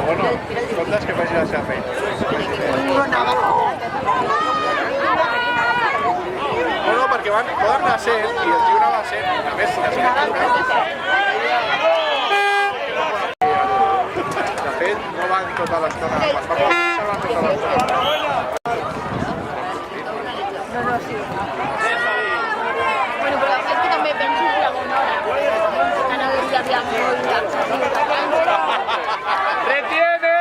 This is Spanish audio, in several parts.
Bueno, escoltes que faci la seva feina. No, perquè poden anar sent i el tio anava sent, a més, si de fet, no va dir tota l'estona, tota l'estona. No, sí. Bueno, però és que també penso en la bona hora. Que no devia haver molt ¡Retiene!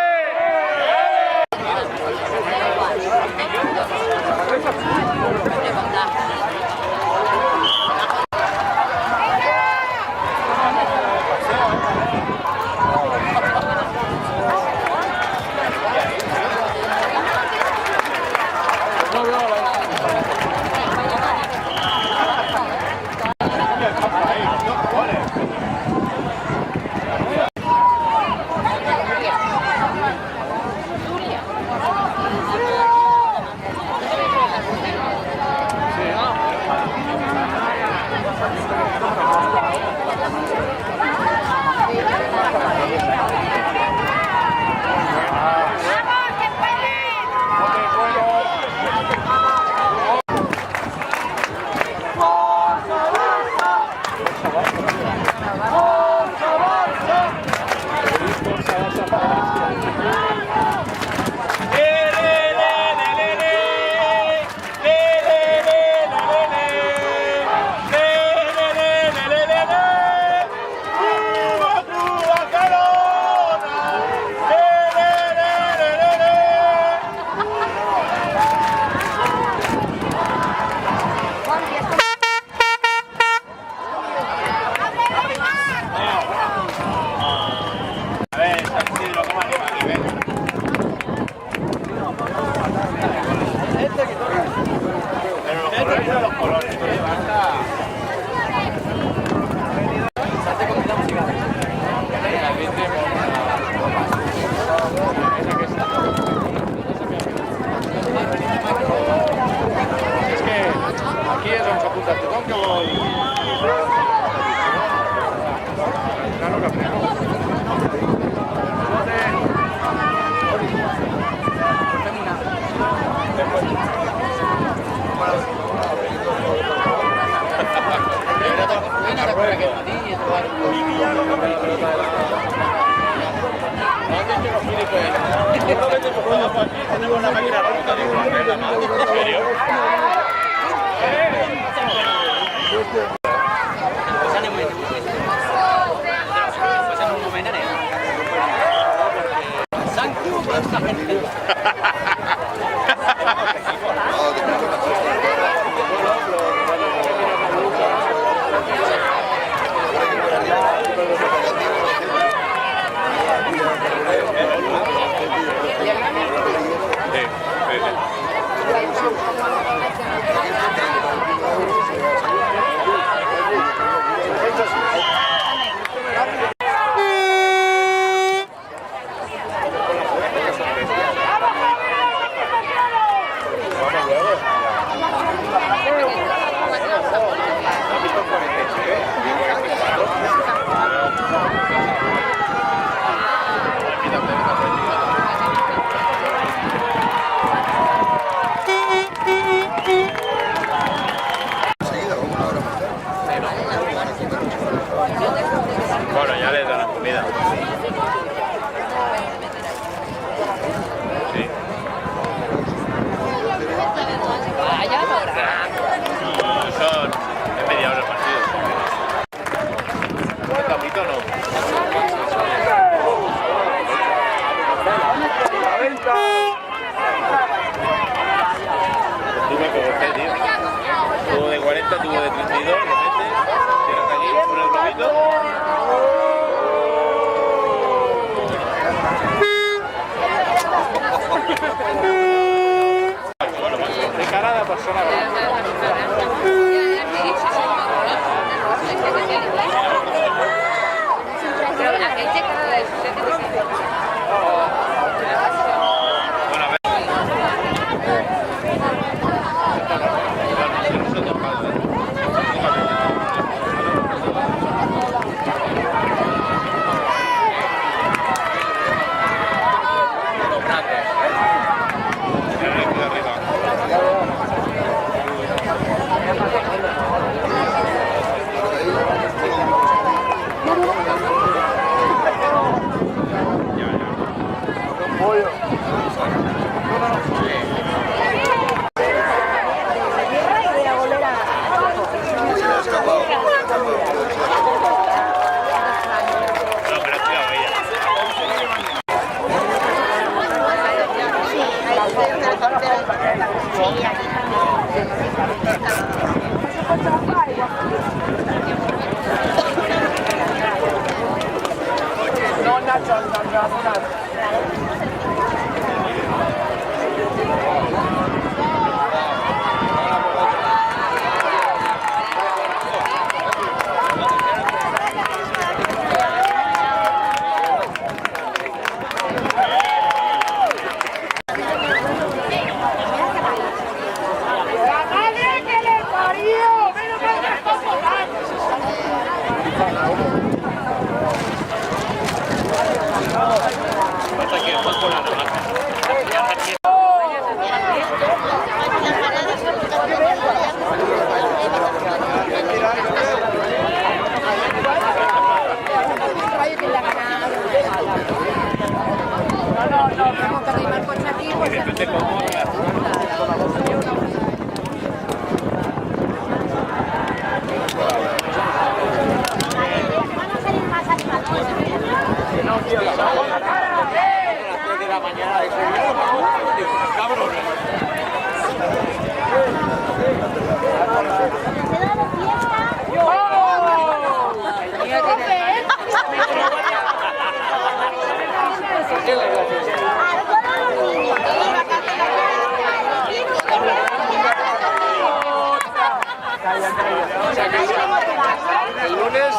El lunes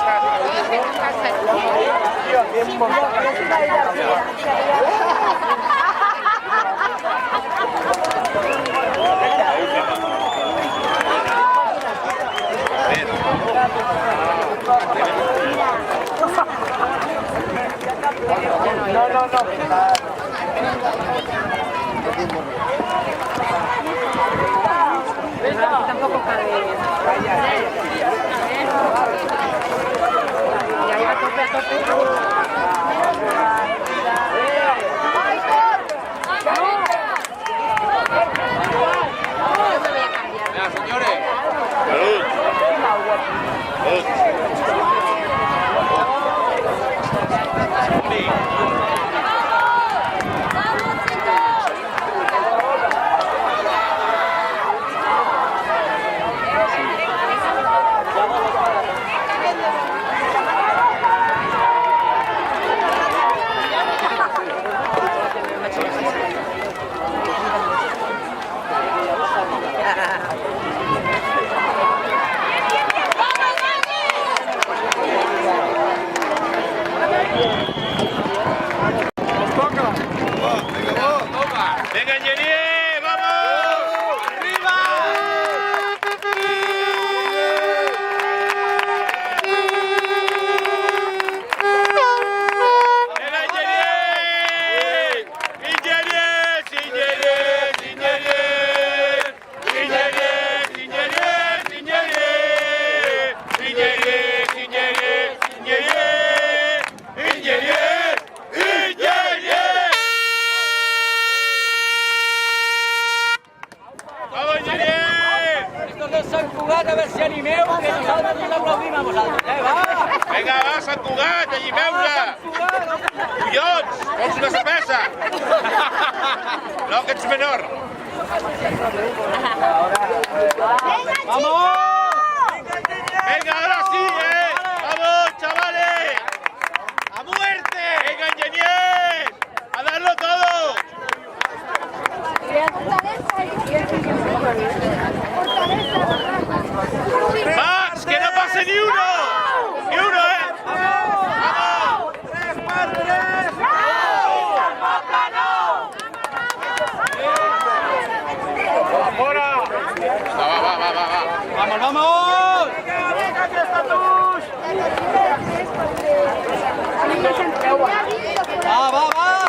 tampoco cabe. Y ahí va a tope. señores. Salud. Venga, Ingenier, vamos. ¡Arriba! Venga, Ingenier. Ingenier, Ingenier, Ingenier. Ingenier, Ingenier, Ingenier. Ingenier, Ingenier, Ingenier. Ingenier, Ingenier. ¡Vamos, Ingenier! Estos de Sant Cugat, a veure si animeu, que nosaltres ens aplaudim a vosaltres. Va! Vinga, va, Sant Cugat, allimeu-la! Collons, vols una cervesa? No, que ets menor. Vamos! Venga, ahora sí, ¡Vamos, chavales! ¡A muerte! Venga, Ingenier, a darlo todo. ¡Max, que no pase ni uno! ¡Ni uno, ¡Vamos! ¡3 más 3! ¡Fuera! Va. Vamos, vamos! Va!